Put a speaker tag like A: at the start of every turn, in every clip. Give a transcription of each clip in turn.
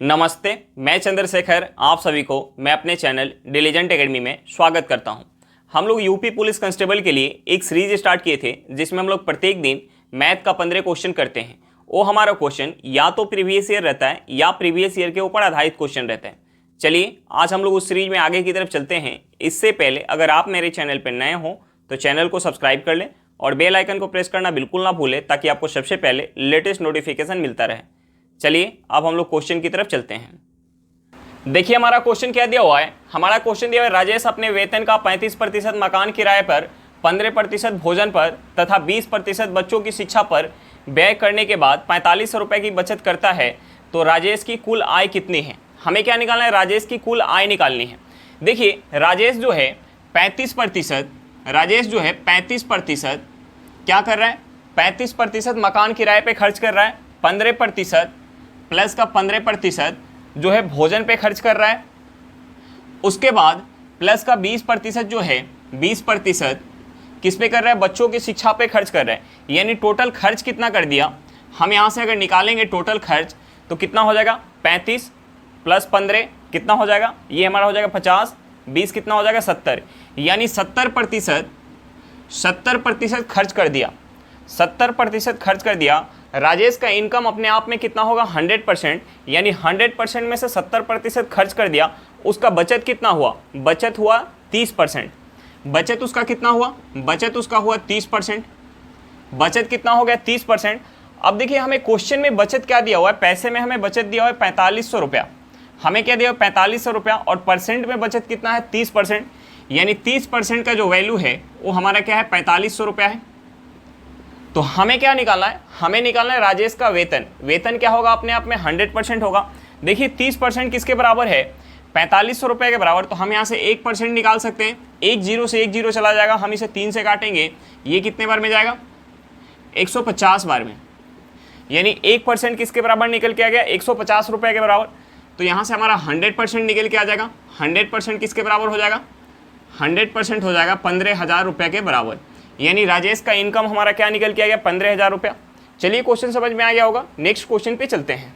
A: नमस्ते, मैं चंद्रशेखर आप सभी को मैं अपने चैनल डिलीजेंट एकेडमी में स्वागत करता हूं। हम लोग यूपी पुलिस कांस्टेबल के लिए एक सीरीज स्टार्ट किए थे जिसमें हम लोग प्रत्येक दिन मैथ का 15 क्वेश्चन करते हैं। वो हमारा क्वेश्चन या तो प्रीवियस ईयर रहता है या प्रीवियस ईयर के ऊपर आधारित क्वेश्चन रहता है। चलिए आज हम लोग उस सीरीज में आगे की तरफ चलते हैं। इससे पहले अगर आप मेरे चैनल पर नए हो तो चैनल को सब्सक्राइब कर लें और बेल आइकन को प्रेस करना बिल्कुल ना भूलें ताकि आपको सबसे पहले लेटेस्ट नोटिफिकेशन मिलता रहे। चलिए अब हम लोग क्वेश्चन की तरफ चलते हैं। देखिए हमारा क्वेश्चन क्या दिया हुआ है। हमारा क्वेश्चन दिया हुआ है, राजेश अपने वेतन का 35% मकान किराए पर, 15% भोजन पर तथा 20% बच्चों की शिक्षा पर व्यय करने के बाद 4500 रुपये की बचत करता है, तो राजेश की कुल आय कितनी है। हमें क्या निकालना है, राजेश की कुल आय निकालनी है। देखिए राजेश जो है 35% क्या कर रहा है, 35% मकान किराए पे खर्च कर रहा है, 15% प्लस का 15% जो है भोजन पे खर्च कर रहा है, उसके बाद प्लस का 20% जो है 20% किस पे कर रहा है, बच्चों की शिक्षा पे खर्च कर रहा है। यानी टोटल खर्च कितना कर दिया। हम यहाँ से अगर निकालेंगे टोटल खर्च तो कितना हो जाएगा, 35 प्लस 15 कितना हो जाएगा, ये हमारा हो जाएगा 50, 20 कितना हो जाएगा 70। यानी 70% खर्च कर दिया, 70% खर्च कर दिया। राजेश का इनकम अपने आप में कितना होगा 100%, यानी 100% में से 70% खर्च कर दिया। उसका बचत कितना हुआ, बचत हुआ 30%। बचत उसका कितना हुआ, बचत उसका हुआ 30%। बचत कितना हो गया 30%। अब देखिए हमें क्वेश्चन में बचत क्या दिया हुआ है, पैसे में हमें बचत दिया हुआ है 4500 रुपया। हमें क्या दिया हुआ 4500 रुपया और परसेंट में बचत कितना है 30%। यानी 30% का जो वैल्यू है वो हमारा क्या है 4500 रुपया है। तो हमें क्या निकालना है, हमें निकालना है राजेश का वेतन। वेतन क्या होगा, अपने आप में 100% होगा। देखिए 30% किसके बराबर है, 4500 रुपये के बराबर। तो हम यहाँ से 1% निकाल सकते हैं। एक जीरो से एक जीरो चला जाएगा, हम इसे 3 से काटेंगे, ये कितने बार में जाएगा 150 बार में। यानी 1% किसके बराबर निकल के आ गया 150 रुपये के बराबर। तो यहाँ से हमारा 100% निकल के आ जाएगा। 100% किसके बराबर हो जाएगा, 100% हो जाएगा 15,000 रुपये के बराबर। यानी राजेश का इनकम हमारा क्या निकल के आ गया 15,000 रुपया। चलिए क्वेश्चन समझ में आ गया होगा। नेक्स्ट क्वेश्चन पे चलते हैं।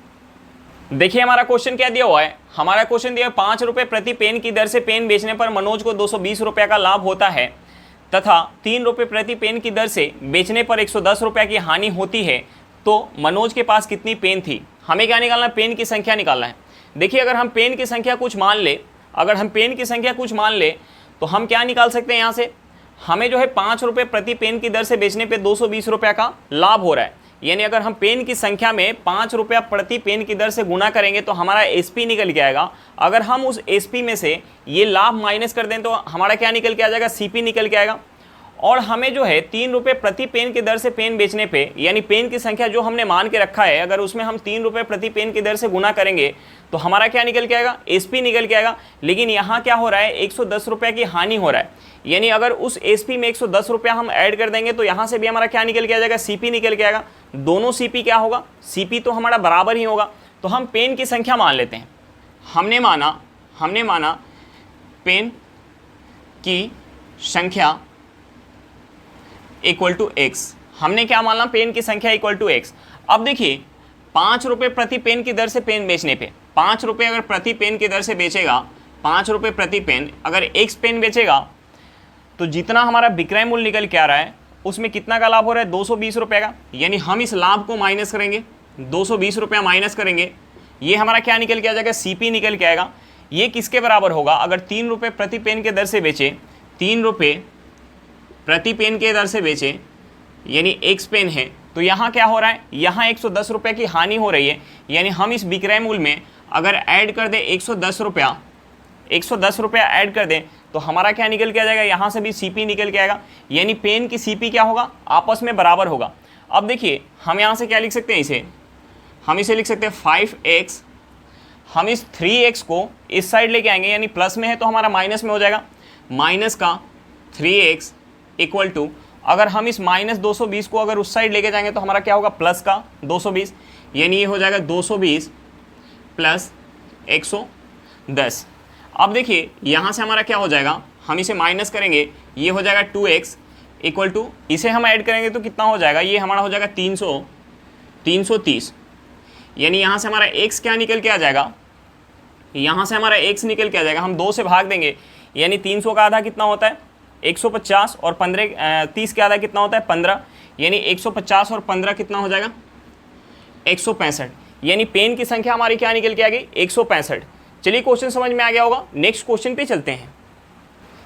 A: देखिए हमारा क्वेश्चन क्या दिया हुआ है। हमारा क्वेश्चन दिया है 5 रुपये प्रति पेन की दर से पेन बेचने पर मनोज को 220 रुपये का लाभ होता है तथा 3 रुपये प्रति पेन की दर से बेचने पर 110 रुपये की हानि होती है, तो मनोज के पास कितनी पेन थी। हमें क्या निकालना है, पेन की संख्या निकालना है। देखिए अगर हम पेन की संख्या कुछ मान ले, तो हम क्या निकाल सकते हैं, यहाँ से हमें जो है 5 रुपये प्रति पेन की दर से बेचने पे 220 रुपये का लाभ हो रहा है। यानी अगर हम पेन की संख्या में 5 रुपया प्रति पेन की दर से गुना करेंगे तो हमारा एसपी निकल के आएगा। अगर हम उस एसपी में से ये लाभ माइनस कर दें तो हमारा क्या निकल के आ जाएगा, सीपी निकल के आएगा। और हमें जो है 3 रुपये प्रति पेन की दर से पेन बेचने पे, यानी पेन की संख्या जो हमने मान के रखा है, अगर उसमें हम 3 रुपये प्रति पेन की दर से गुना करेंगे तो हमारा क्या निकल के आएगा, एसपी निकल के आएगा। लेकिन यहाँ क्या हो रहा है, 110 रुपये की हानि हो रहा है। यानी अगर उस एसपी में 110 रुपया हम ऐड कर देंगे तो यहाँ से भी हमारा क्या निकल के आ जाएगा, सीपी निकल के आएगा। दोनों सीपी क्या होगा, सीपी तो हमारा बराबर ही होगा। तो हम पेन की संख्या मान लेते हैं। हमने माना पेन की संख्या इक्वल टू एक्स। हमने क्या माना, पेन की संख्या इक्वल टू एक्स। अब देखिए 5 रुपये प्रति पेन की दर से पेन बेचने पे, 5 रुपये अगर प्रति पेन की दर से बेचेगा, 5 रुपये प्रति पेन अगर एक्स पेन बेचेगा तो जितना हमारा विक्रय मूल्य निकल के आ रहा है उसमें कितना का लाभ हो रहा है, 220 रुपये का। यानी हम इस लाभ को माइनस करेंगे, 220 रुपया माइनस करेंगे, ये हमारा क्या निकल के आ जाएगा, सीपी निकल के आएगा। ये किसके बराबर होगा, अगर 3 रुपये प्रति पेन के दर से बेचे, 3 रुपये प्रति पेन के दर से बेचे, यानी एक्स पेन है, तो यहाँ क्या हो रहा है, यहाँ 110 रुपये की हानि हो रही है। यानी हम इस विक्रय मूल्य में अगर ऐड कर दें 110 रुपया ऐड कर दें तो हमारा क्या निकल के आ जाएगा, यहाँ से भी सीपी निकल के आएगा। यानी पेन की सीपी क्या होगा, आपस में बराबर होगा। अब देखिए हम यहाँ से क्या लिख सकते हैं, हम इसे लिख सकते हैं 5x। हम इस 3x को इस साइड लेके आएंगे, यानी प्लस में है तो हमारा माइनस में हो जाएगा। माइनस का 3x इक्वल टू, अगर हम इस माइनस 220 को अगर उस साइड लेके जाएंगे तो हमारा क्या होगा, प्लस का 220। यानी ये हो जाएगा 220 प्लस 110। अब देखिए यहाँ से हमारा क्या हो जाएगा, हम इसे माइनस करेंगे, ये हो जाएगा 2x इक्वल टू, इसे हम ऐड करेंगे तो कितना हो जाएगा, ये हमारा हो जाएगा 330। यानी यहाँ से हमारा x क्या निकल के आ जाएगा, यहाँ से हमारा x निकल के आ जाएगा, हम 2 से भाग देंगे, यानी 300 का आधा कितना होता है 150 और 30 के आधा कितना होता है 15, यानी 150 और 15 कितना हो जाएगा 165, यानी पेन की संख्या हमारी क्या निकल के आ गई 165। चलिए क्वेश्चन समझ में आ गया होगा, नेक्स्ट क्वेश्चन पे चलते हैं।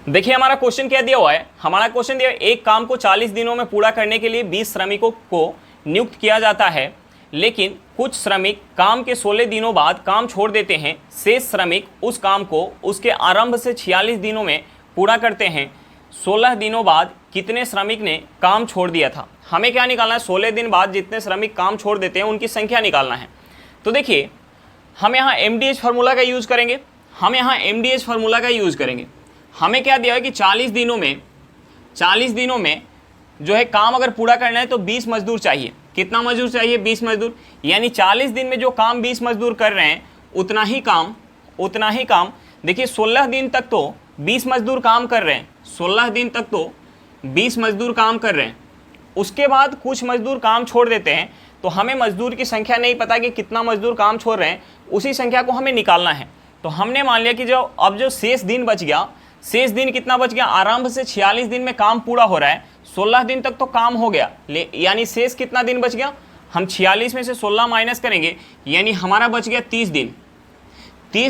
A: देखिए हमारा क्वेश्चन क्या दिया हुआ है, हमारा क्वेश्चन दिया एक काम को 40 दिनों में पूरा करने के लिए 20 श्रमिकों को नियुक्त किया जाता है, लेकिन कुछ श्रमिक काम के 16 दिनों बाद काम छोड़ देते हैं। शेष श्रमिक उस काम को उसके आरंभ से 46 दिनों में पूरा करते हैं। 16 दिनों बाद कितने श्रमिक ने काम छोड़ दिया था। हमें क्या निकालना है, 16 दिन बाद जितने श्रमिक काम छोड़ देते हैं उनकी संख्या निकालना है। तो देखिए हम यहाँ MDH फार्मूला का यूज़ करेंगे, हमें क्या दिया है कि 40 दिनों में जो है काम अगर पूरा करना है तो 20 मजदूर चाहिए। कितना मजदूर चाहिए 20 मजदूर, यानी 40 दिन में जो काम 20 मजदूर कर रहे हैं उतना ही काम देखिए 16 दिन तक तो 20 मजदूर काम कर रहे हैं, 16 दिन तक तो 20 मजदूर काम कर रहे हैं। उसके बाद कुछ मजदूर काम छोड़ देते हैं, तो हमें मजदूर की संख्या नहीं पता कि कितना मजदूर काम छोड़ रहे हैं, उसी संख्या को हमें निकालना है। तो हमने मान लिया कि जो शेष दिन बच गया, शेष दिन कितना बच गया, आरंभ से 46 दिन में काम पूरा हो रहा है, 16 दिन तक तो काम हो गया, यानी शेष कितना दिन बच गया, हम 46 में से 16 माइनस करेंगे, यानी हमारा बच गया 30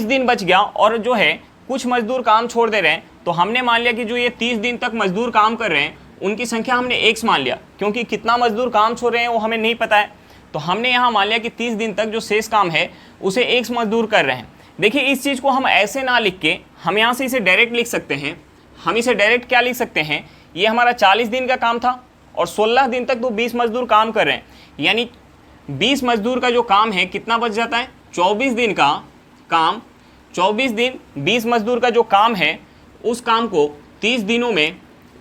A: दिन बच गया। और जो है कुछ मजदूर काम छोड़ दे रहे हैं, तो हमने मान लिया कि जो ये 30 दिन तक मजदूर काम कर रहे हैं उनकी संख्या हमने x मान लिया, क्योंकि कितना मजदूर काम छोड़ रहे हैं वो हमें नहीं पता है। तो हमने यहाँ मान लिया कि 30 दिन तक जो शेष काम है उसे x मजदूर कर रहे हैं। देखिए इस चीज़ को हम ऐसे ना लिख के हम यहाँ से इसे डायरेक्ट लिख सकते हैं। हम इसे डायरेक्ट क्या लिख सकते हैं, ये हमारा 40 दिन का काम था और 16 दिन तक तो 20 मजदूर काम कर रहे हैं, यानी 20 मजदूर का जो काम है कितना बच जाता है 24 दिन का काम। 24 दिन 20 मजदूर का जो काम है उस काम को 30 दिनों में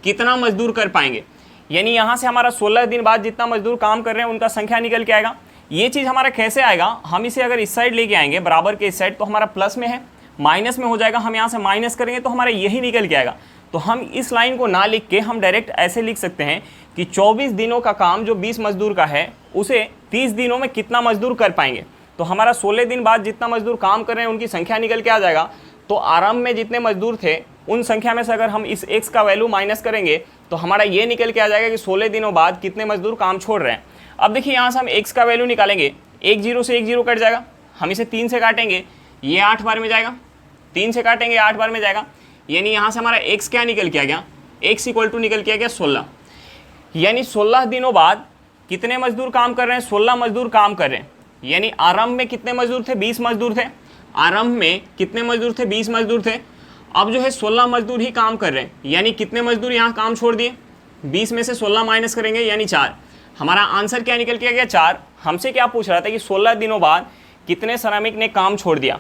A: कितना मजदूर कर पाएंगे, यानी यहाँ से हमारा 16 दिन बाद जितना मजदूर काम कर रहे हैं उनका संख्या निकल के आएगा। ये चीज़ हमारा कैसे आएगा, हम इसे अगर इस साइड लेके आएंगे बराबर के इस साइड, तो हमारा प्लस में है, माइनस में हो जाएगा, हम यहाँ से माइनस करेंगे तो हमारा यही निकल के आएगा। तो हम इस लाइन को ना लिख के हम डायरेक्ट ऐसे लिख सकते हैं कि 24 दिनों का काम जो 20 मजदूर का है उसे 30 दिनों में कितना मजदूर कर पाएंगे। तो हमारा 16 दिन बाद जितना मजदूर काम कर रहे हैं उनकी संख्या निकल के आ जाएगा। तो आरंभ में जितने मजदूर थे उन संख्या में से अगर हम इस x का वैल्यू माइनस करेंगे तो हमारा ये निकल के आ जाएगा कि 16 दिनों बाद कितने मजदूर काम छोड़ रहे हैं। अब देखिए यहाँ से हम x का वैल्यू निकालेंगे, 1 0 से 1 0 कट जाएगा, हम इसे 3 से काटेंगे, ये 8 बार में जाएगा, 3 से काटेंगे 8 बार में जाएगा, यानी यहाँ से हमारा x क्या निकल के आ गया, x इक्वल टू निकल के आ गया 16। यानी 16 दिनों बाद कितने मजदूर काम कर रहे हैं, 16 मजदूर काम कर रहे हैं। यानी आरंभ में कितने मजदूर थे, 20 मजदूर थे, आरंभ में कितने मजदूर थे, 20 मजदूर थे। अब जो है 16 मजदूर ही काम कर रहे हैं, यानी कितने मजदूर यहाँ काम छोड़ दिए, 20 में से 16 माइनस करेंगे यानी 4। हमारा आंसर क्या निकल के आ गया 4। हमसे क्या पूछ रहा था कि 16 दिनों बाद कितने श्रमिक ने काम छोड़ दिया,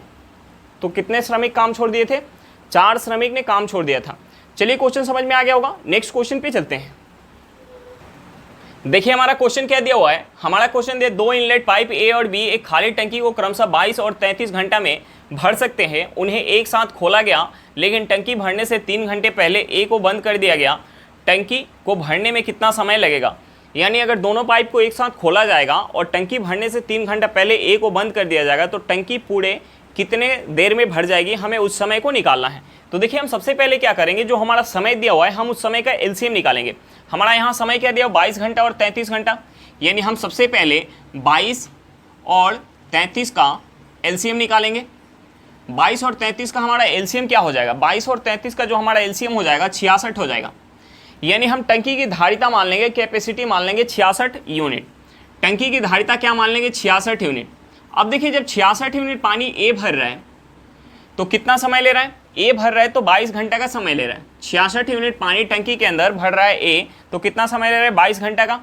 A: तो कितने श्रमिक काम छोड़ दिए थे, 4 श्रमिक ने काम छोड़ दिया था। चलिए क्वेश्चन समझ में आ गया होगा, नेक्स्ट क्वेश्चन पे चलते हैं। देखिए हमारा क्वेश्चन क्या दिया हुआ है, हमारा क्वेश्चन दिया 2 इनलेट पाइप ए और बी एक खाली टंकी को क्रमशः 22 और 33 घंटा में भर सकते हैं। उन्हें एक साथ खोला गया, लेकिन टंकी भरने से 3 घंटे पहले ए को बंद कर दिया गया। टंकी को भरने में कितना समय लगेगा। यानी अगर दोनों पाइप को एक साथ खोला जाएगा और टंकी भरने से 3 घंटा पहले ए को बंद कर दिया जाएगा, तो टंकी पूरे कितने देर में भर जाएगी, हमें उस समय को निकालना है। तो देखिए हम सबसे पहले क्या करेंगे, जो हमारा समय दिया हुआ है हम उस समय का एलसीएम निकालेंगे। हमारा यहाँ समय क्या दिया, 22 घंटा और 33 घंटा, यानी हम सबसे पहले 22 और 33 का एलसीएम निकालेंगे। 22 और 33 का हमारा एलसीएम क्या हो जाएगा, 22 और 33 का जो हमारा एलसीएम हो जाएगा 66 हो जाएगा। यानी हम टंकी की धारिता मान लेंगे, कैपेसिटी मान लेंगे 66 यूनिट। टंकी की धारिता क्या मान लेंगे, 66 यूनिट। अब देखिए जब 66 यूनिट पानी ए भर रहा है तो कितना समय ले रहा है, ए भर रहा है तो 22 घंटा का समय ले रहा है। 66 यूनिट पानी टंकी के अंदर भर रहा है ए, तो कितना समय ले रहा है, 22 घंटा का।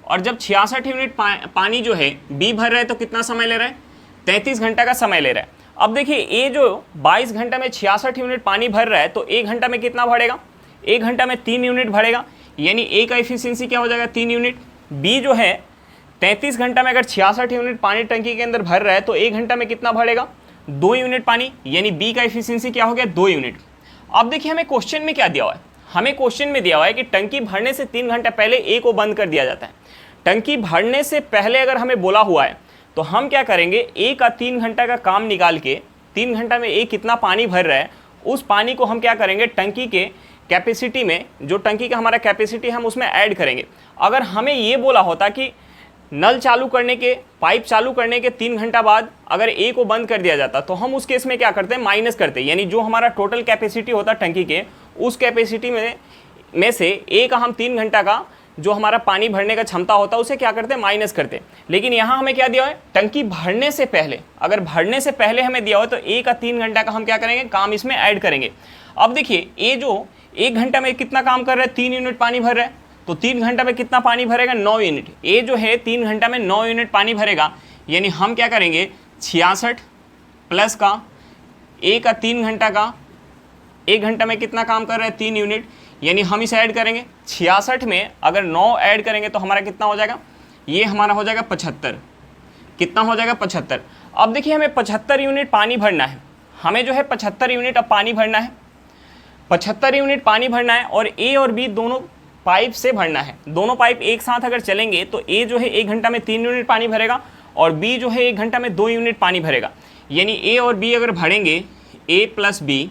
A: और जब 66 यूनिट पानी जो है बी भर रहा है तो कितना समय ले रहा है, 33 घंटा का समय ले रहा है। अब देखिए ए जो 22 घंटा में 66 यूनिट पानी भर रहा है, तो 1 घंटा में कितना भरेगा, 1 घंटा में 3 यूनिट भरेगा, यानी ए का एफिशिएंसी क्या हो जाएगा, 3 यूनिट। बी जो है 33 घंटा में अगर 66 यूनिट पानी टंकी के अंदर भर रहा है तो 1 घंटा में कितना भरेगा, 2 यूनिट पानी, यानी बी का एफिशिएंसी क्या हो गया, 2 यूनिट। अब देखिए हमें क्वेश्चन में क्या दिया हुआ है, हमें क्वेश्चन में दिया हुआ है कि टंकी भरने से 3 घंटा पहले ए को बंद कर दिया जाता है। टंकी भरने से पहले अगर हमें बोला हुआ है तो हम क्या करेंगे, ए का 3 घंटा का काम निकाल के 3 घंटा में ए कितना पानी भर रहा है उस पानी को हम क्या करेंगे टंकी के कैपेसिटी में, जो टंकी का हमारा कैपेसिटी हम उसमें ऐड करेंगे। अगर हमें ये बोला होता कि नल चालू करने के, पाइप चालू करने के 3 घंटा बाद अगर ए को बंद कर दिया जाता तो हम उस केस में क्या करते हैं, माइनस करते, यानी जो हमारा टोटल कैपेसिटी होता टंकी के उस कैपेसिटी में से ए का हम 3 घंटा का जो हमारा पानी भरने का क्षमता होता है उसे क्या करते हैं, माइनस करते। लेकिन यहाँ हमें क्या दिया है, टंकी भरने से पहले, अगर भरने से पहले हमें दिया हो तो ए का 3 घंटा का हम क्या करेंगे, काम इसमें ऐड करेंगे। अब देखिए ए जो 1 घंटा में कितना काम कर रहा है, 3 यूनिट पानी भर रहा है, तो 3 घंटा में कितना पानी भरेगा, 9 यूनिट। ए जो है 3 घंटा में 9 यूनिट पानी भरेगा, यानी हम क्या करेंगे 66 प्लस का ए का 3 घंटा का, 1 घंटा में कितना काम कर रहा है 3 यूनिट, यानी हम इसे ऐड करेंगे 66 में अगर 9 ऐड करेंगे तो हमारा कितना हो जाएगा, ये हमारा हो जाएगा 75। कितना हो जाएगा 75। अब देखिए हमें 75 यूनिट पानी भरना है, हमें जो है 75 यूनिट अब पानी भरना है, 75 यूनिट पानी भरना है और ए और बी दोनों पाइप से भरना है। दोनों पाइप एक साथ अगर चलेंगे तो ए जो है 1 घंटा में 3 यूनिट पानी भरेगा और बी जो है 1 घंटा में 2 यूनिट पानी भरेगा। यानी ए और बी अगर भरेंगे, ए प्लस बी,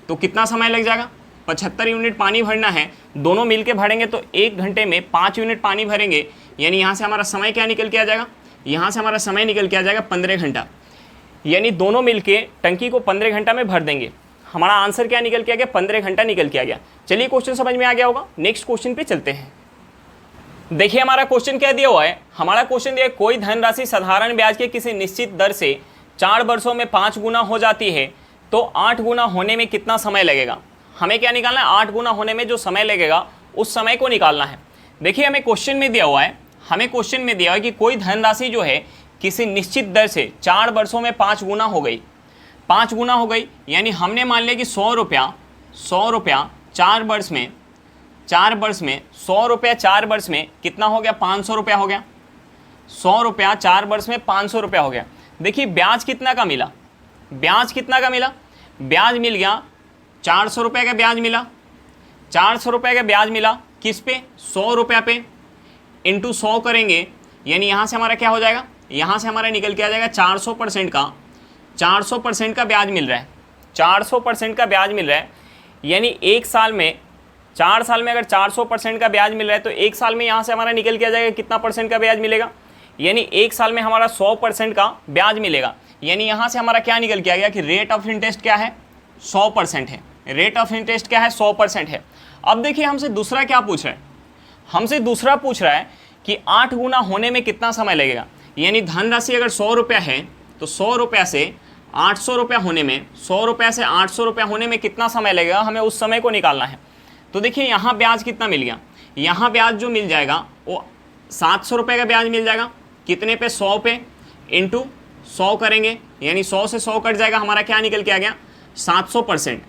A: तो कितना समय लग जाएगा, 75 यूनिट पानी भरना है, दोनों मिलके भरेंगे तो 1 घंटे में 5 यूनिट पानी भरेंगे, यानी यहाँ से हमारा समय क्या निकल के आ जाएगा, यहाँ से हमारा समय निकल के आ जाएगा 15 घंटा। यानी दोनों मिलके टंकी को 15 घंटा में भर देंगे। हमारा आंसर क्या निकल के आ गया, 15 घंटा निकल के आ गया। चलिए क्वेश्चन समझ में आ गया होगा, नेक्स्ट क्वेश्चन पे चलते हैं। देखिए हमारा क्वेश्चन क्या दिया हुआ है, हमारा क्वेश्चन दिया है कोई धनराशि साधारण ब्याज के किसी निश्चित दर से 4 वर्षों में 5 गुना हो जाती है तो 8 गुना होने में कितना समय लगेगा। हमें क्या निकालना है, 8 गुना होने में जो समय लगेगा उस समय को निकालना है। देखिए हमें क्वेश्चन में दिया हुआ है, हमें क्वेश्चन में दिया है कि कोई धनराशि जो है किसी निश्चित दर से 4 वर्षों में 5 गुना हो गई, 5 गुना हो गई, यानी हमने मान लिया कि 100 रुपया 4 वर्ष में 100 रुपया 4 वर्ष में कितना हो गया, 500 रुपया हो गया। 100 रुपया 4 वर्ष में 500 रुपया हो गया। देखिए ब्याज कितना का मिला, ब्याज कितना का मिला, ब्याज मिल गया 400 रुपये का ब्याज मिला, 400 रुपये का ब्याज मिला किस पे, 100 रुपया पे, इंटू 100 करेंगे, यानी यहाँ से हमारा क्या हो जाएगा, यहाँ से हमारा निकल के आ जाएगा 400% का, 400% का ब्याज मिल रहा है, 400% का ब्याज मिल रहा है। यानी 1 साल में, 4 साल में अगर 400% का ब्याज मिल रहा है तो 1 साल में यहाँ से हमारा निकल के आ जाएगा कितना परसेंट का ब्याज मिलेगा, यानी 1 साल में हमारा 100% का ब्याज मिलेगा। यानी यहाँ से हमारा क्या निकल के आ गया कि रेट ऑफ इंटरेस्ट क्या है, 100% है। रेट ऑफ इंटरेस्ट क्या है, 100% है। अब देखिए हमसे दूसरा क्या पूछ रहा है, हमसे दूसरा पूछ रहा है कि 8 गुना होने में कितना समय लगेगा। यानी धनराशि अगर 100 रुपया है तो 100 रुपया से 800 रुपया होने में, 100 रुपया से 800 रुपया होने में कितना समय लगेगा, हमें उस समय को निकालना है। तो देखिए यहाँ ब्याज कितना मिल गया, यहाँ ब्याज जो मिल जाएगा वो 700 रुपये का ब्याज मिल जाएगा, कितने पे, 100 पे, इंटू 100 करेंगे, यानी 100 से 100 कट जाएगा, हमारा क्या निकल के आ गया, 700%।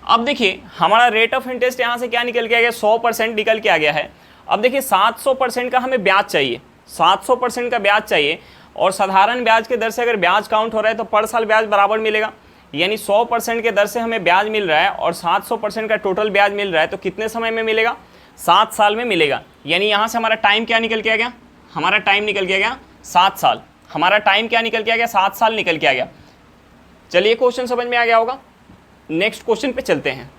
A: अब देखिए हमारा रेट ऑफ इंटरेस्ट यहाँ से क्या निकल के आ गया, 100% निकल के आ गया है। अब देखिए 700% का हमें ब्याज चाहिए, 700% का ब्याज चाहिए, और साधारण ब्याज के दर से अगर ब्याज काउंट हो रहा है तो पर साल ब्याज बराबर मिलेगा। यानी 100% के दर से हमें ब्याज मिल रहा है और 700% का टोटल ब्याज मिल रहा है, तो कितने समय में मिलेगा, 7 साल में मिलेगा। यानी यहाँ से हमारा टाइम क्या निकल के आ गया, हमारा टाइम निकल के आ गया 7 साल, हमारा टाइम क्या निकल के आ गया, 7 साल निकल के आ गया। चलिए क्वेश्चन समझ में आ गया होगा, नेक्स्ट क्वेश्चन पे चलते हैं।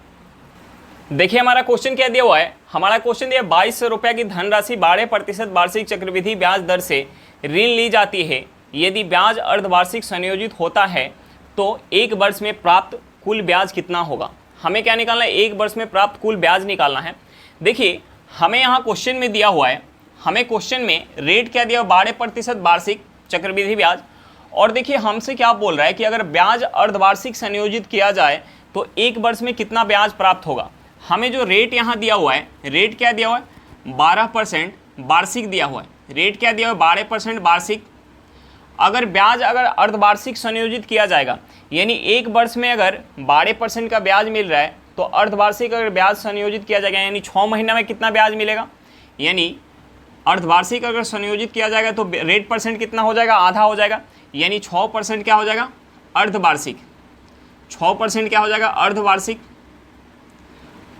A: देखिए हमारा क्वेश्चन क्या दिया हुआ है, हमारा क्वेश्चन दिया 2200 रुपये की धनराशि 12% वार्षिक चक्रवृद्धि ब्याज दर से ऋण ली जाती है। यदि ब्याज अर्धवार्षिक संयोजित होता है तो 1 वर्ष में प्राप्त कुल ब्याज कितना होगा। हमें क्या निकालना है, 1 वर्ष में प्राप्त कुल ब्याज निकालना है। देखिए हमें यहाँ क्वेश्चन में दिया हुआ है, हमें क्वेश्चन में रेट क्या दिया, 12% वार्षिक चक्रवृद्धि ब्याज, और देखिए हमसे क्या बोल रहा है कि अगर ब्याज अर्धवार्षिक संयोजित किया जाए तो 1 वर्ष में कितना ब्याज प्राप्त होगा। हमें जो रेट यहाँ दिया हुआ है, रेट क्या दिया हुआ है, 12% वार्षिक दिया हुआ है। रेट क्या दिया हुआ है, 12% वार्षिक। अगर ब्याज अगर अर्धवार्षिक संयोजित किया जाएगा, यानी 1 वर्ष में अगर 12% का ब्याज मिल रहा है तो अर्धवार्षिक अगर ब्याज संयोजित किया जाएगा, यानी 6 महीना में कितना ब्याज मिलेगा। यानी अर्धवार्षिक अगर संयोजित किया जाएगा तो रेट परसेंट कितना हो जाएगा, आधा हो जाएगा, यानी 6% क्या हो जाएगा, अर्धवार्षिक। 6% क्या हो जाएगा, अर्धवार्षिक।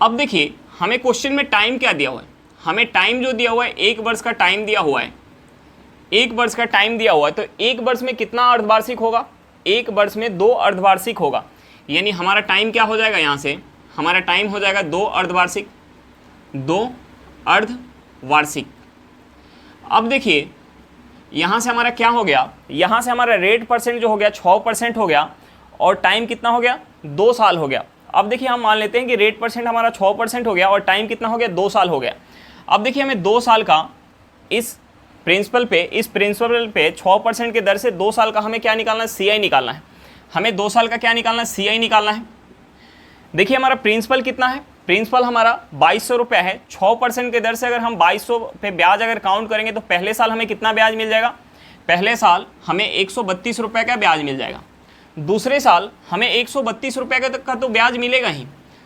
A: अब देखिए हमें क्वेश्चन में टाइम क्या दिया हुआ है, हमें टाइम जो दिया हुआ है 1 वर्ष का टाइम दिया हुआ है, 1 वर्ष का टाइम दिया हुआ है, तो 1 वर्ष में कितना अर्धवार्षिक होगा? 1 वर्ष में 2 अर्धवार्षिक होगा, यानी हमारा टाइम क्या हो जाएगा? यहाँ से हमारा टाइम हो जाएगा 2 अर्धवार्षिक, 2 अर्धवार्षिक। अब देखिए यहाँ से हमारा क्या हो गया, यहाँ से हमारा रेट परसेंट जो हो गया 6% हो गया, और टाइम कितना हो गया? 2 साल हो गया। अब देखिए हम मान लेते हैं कि रेट परसेंट हमारा 6% हो गया और टाइम कितना हो गया? 2 साल हो गया। अब देखिए हमें 2 साल का इस प्रिंसिपल पे 6% के दर से 2 साल का हमें क्या निकालना है? CI निकालना है। हमें 2 साल का क्या निकालना है? CI निकालना है। देखिए हमारा प्रिंसिपल कितना है? प्रिंसिपल हमारा 2200 रुपया है। 6% के दर से अगर हम 2200 पे ब्याज अगर काउंट करेंगे तो पहले साल हमें कितना ब्याज मिल जाएगा? पहले साल हमें 132 रुपये का ब्याज मिल जाएगा। दूसरे साल हमें 132 रुपये का तो ब्याज मिलेगा ही,